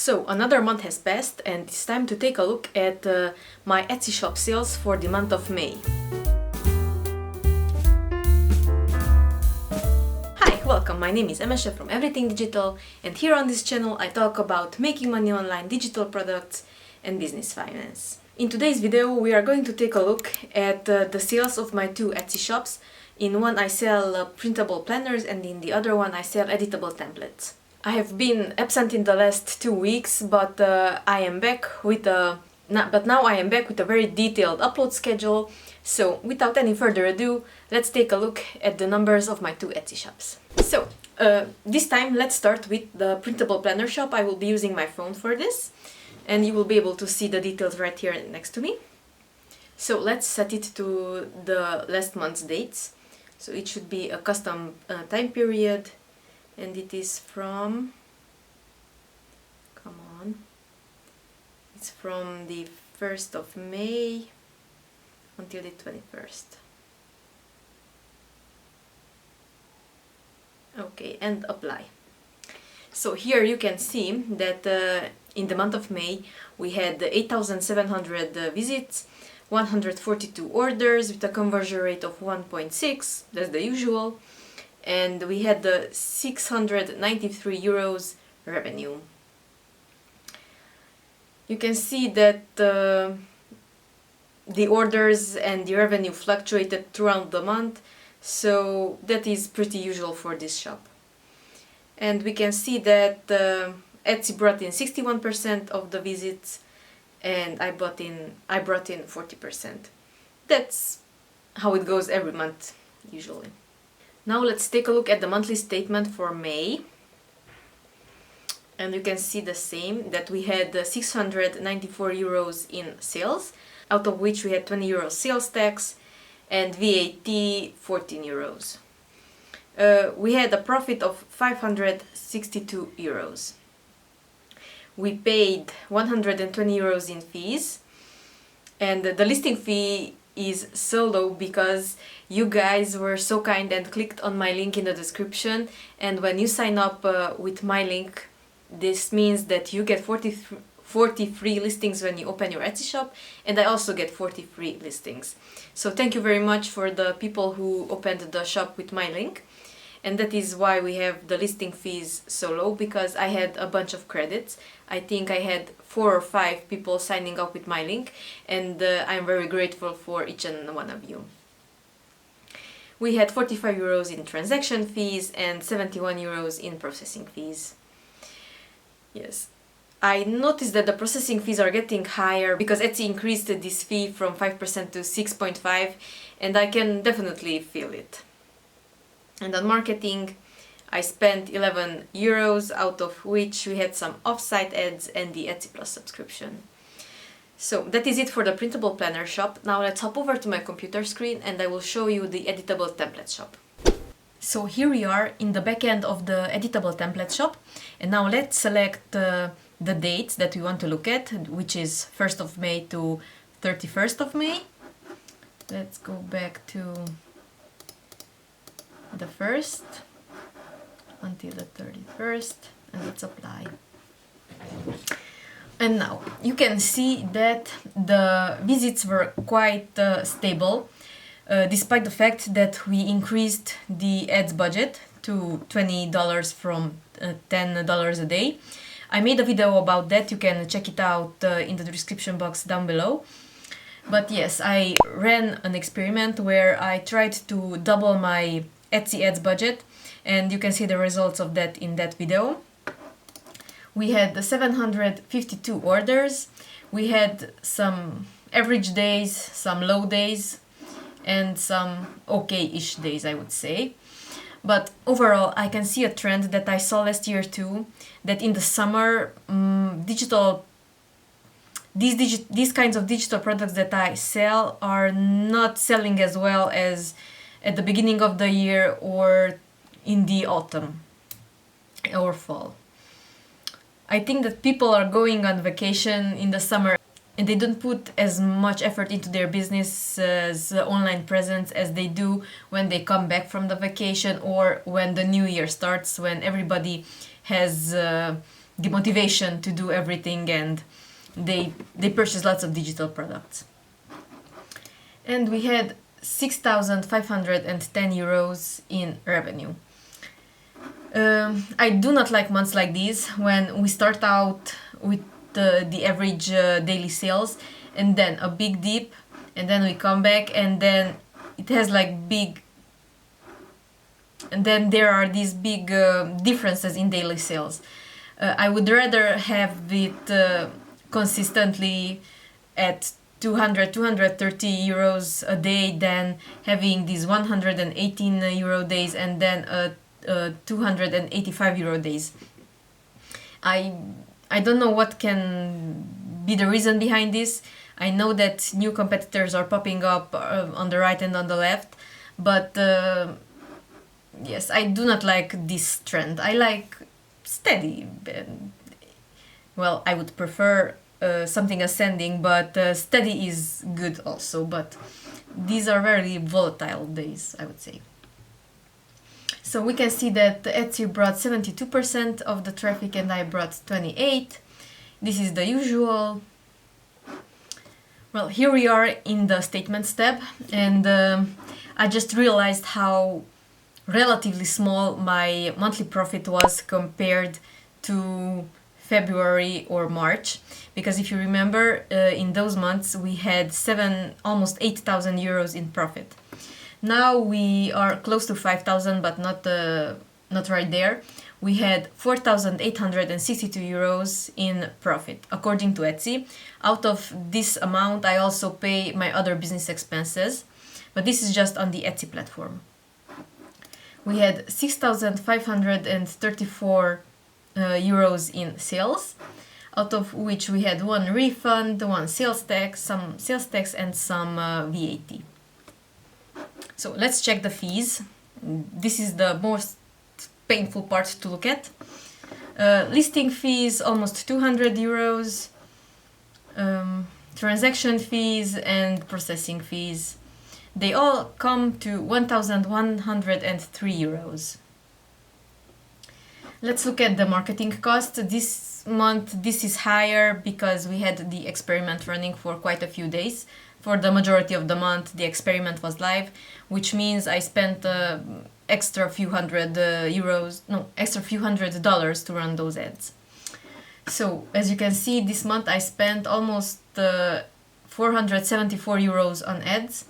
So another month has passed and it's time to take a look at my Etsy shop sales for the month of May. Hi, welcome, my name is Emese from Everything Digital, and here on this channel I talk about making money online, digital products and business finance. In today's video we are going to take a look at the sales of my two Etsy shops. In one I sell printable planners and in the other one I sell editable templates. I have been absent in the last 2 weeks, but I am back with now I am back with a very detailed upload schedule. So without any further ado, let's take a look at the numbers of my two Etsy shops. So this time let's start with the printable planner shop. I will be using my phone for this, and you will be able to see the details right here next to me. So let's set it to the last month's dates. So it should be a custom time period. And it is from, it's from the 1st of May until the 21st. Okay, and apply. So here you can see that in the month of May we had 8,700 visits, 142 orders with a conversion rate of 1.6, that's the usual. And we had the 693 euros revenue. You can see that the orders and the revenue fluctuated throughout the month, so that is pretty usual for this shop. And we can see that Etsy brought in 61% of the visits and I brought in 40%. That's how it goes every month usually. Now let's take a look at the monthly statement for May. And you can see the same, that we had 694 euros in sales, out of which we had 20 euros sales tax and VAT 14 euros. We had a profit of 562 euros. We paid 120 euros in fees, and the listing fee is so low because you guys were so kind and clicked on my link in the description, and when you sign up with my link, this means that you get 40 free listings when you open your Etsy shop, and I also get 40 free listings. So thank you very much for the people who opened the shop with my link, and that is why we have the listing fees so low, because I had a bunch of credits. I think I had 4 or 5 people signing up with my link, and I'm very grateful for each and one of you. We had 45 euros in transaction fees and 71 euros in processing fees. Yes, I noticed that the processing fees are getting higher because Etsy increased this fee from 5% to 6.5%, and I can definitely feel it. And on marketing, I spent 11 euros, out of which we had some off-site ads and the Etsy Plus subscription. So that is it for the printable planner shop. Now let's hop over to my computer screen and I will show you the editable template shop. So here we are in the back end of the editable template shop, and now let's select the dates that we want to look at, which is 1st of May to 31st of May. Let's go back to the 1st until the 31st, and let's apply. And now you can see that the visits were quite stable, despite the fact that we increased the ads budget to $20 from $10 a day. I made a video about that, you can check it out in the description box down below. But yes, I ran an experiment where I tried to double my Etsy ads budget, and you can see the results of that in that video. We had 752 orders, we had some average days, some low days, and some okay-ish days, I would say. But overall, I can see a trend that I saw last year too, that in the summer, these kinds of digital products that I sell are not selling as well as at the beginning of the year or in the autumn or fall. I think that people are going on vacation in the summer and they don't put as much effort into their business's online presence as they do when they come back from the vacation or when the new year starts, when everybody has the motivation to do everything, and they purchase lots of digital products. And we had 6,510 euros in revenue. I do not like months like these when we start out with the average daily sales and then a big dip, and then we come back, and then it has like big, and then there are these big differences in daily sales. I would rather have it consistently at 230 euros a day than having these 118 euro days and then a 285 euro days. I don't know what can be the reason behind this. I know that new competitors are popping up on the right and on the left, but yes, I do not like this trend. I like steady. Well, I would prefer something ascending, but steady is good also, but these are very volatile days, I would say. So we can see that Etsy brought 72% of the traffic and I brought 28%. This is the usual. Well, here we are in the statements tab, and I just realized how relatively small my monthly profit was compared to February or March, because if you remember, in those months we had almost 8,000 euros in profit. Now we are close to 5,000, but not right there. We had 4,862 euros in profit, according to Etsy. Out of this amount, I also pay my other business expenses, but this is just on the Etsy platform. We had 6,534 euros in sales, out of which we had one refund, one sales tax, some sales tax, and some VAT. So let's check the fees. This is the most painful part to look at. Listing fees, almost 200 euros. Transaction fees and processing fees. They all come to 1,103 euros. Let's look at the marketing cost. This month this is higher because we had the experiment running for quite a few days. For the majority of the month the experiment was live, which means I spent extra few hundred dollars to run those ads. So as you can see, this month I spent almost 474 euros on ads,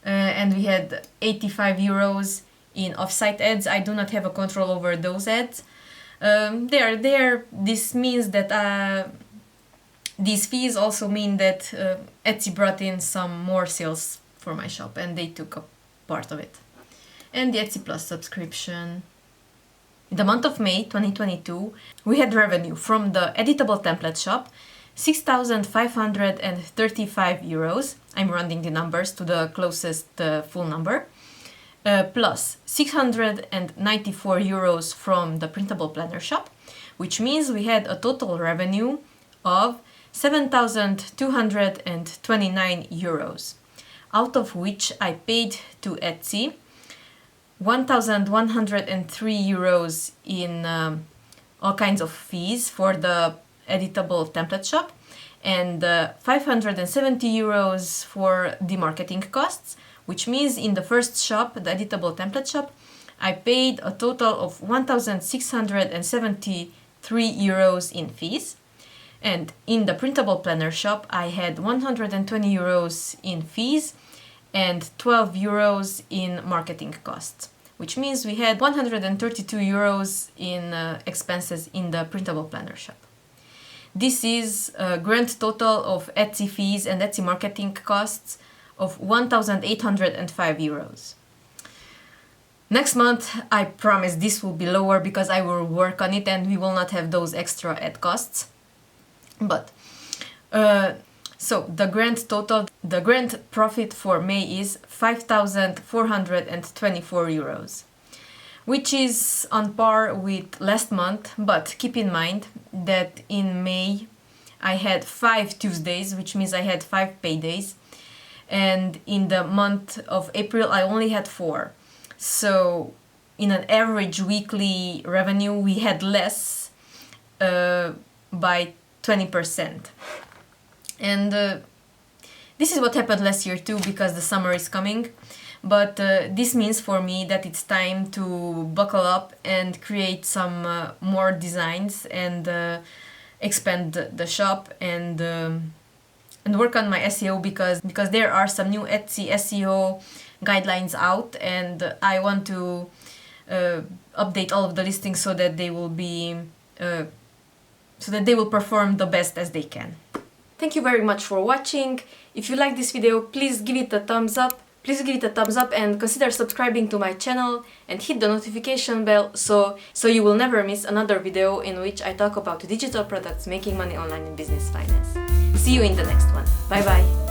and we had 85 euros in offsite ads. I do not have a control over those ads. They are there. This means that these fees also mean that Etsy brought in some more sales for my shop, and they took a part of it. And the Etsy Plus subscription. In the month of May 2022, we had revenue from the editable template shop, 6,535 euros. I'm rounding the numbers to the closest full number. Plus 694 euros from the printable planner shop, which means we had a total revenue of 7,229 euros, out of which I paid to Etsy 1,103 euros in all kinds of fees for the editable template shop, and 570 euros for the marketing costs, which means in the first shop, the editable template shop, I paid a total of 1,673 euros in fees. And in the printable planner shop, I had 120 euros in fees and 12 euros in marketing costs, which means we had 132 euros in expenses in the printable planner shop. This is a grand total of Etsy fees and Etsy marketing costs of 1,805 euros. Next month, I promise this will be lower because I will work on it and we will not have those extra ad costs. But so the grand total, the grand profit for May is 5,424 euros, which is on par with last month. But keep in mind that in May I had 5 Tuesdays, which means I had 5 paydays, and in the month of April I only had 4. So in an average weekly revenue we had less by 20%. And this is what happened last year too, because the summer is coming. But this means for me that it's time to buckle up and create some more designs and expand the shop and work on my SEO, because there are some new Etsy SEO guidelines out, and I want to update all of the listings so that they will be perform the best as they can. Thank you very much for watching. If you like this video, please give it a thumbs up. Please give it a thumbs up and consider subscribing to my channel and hit the notification bell so you will never miss another video in which I talk about digital products, making money online, and business finance. See you in the next one. Bye bye!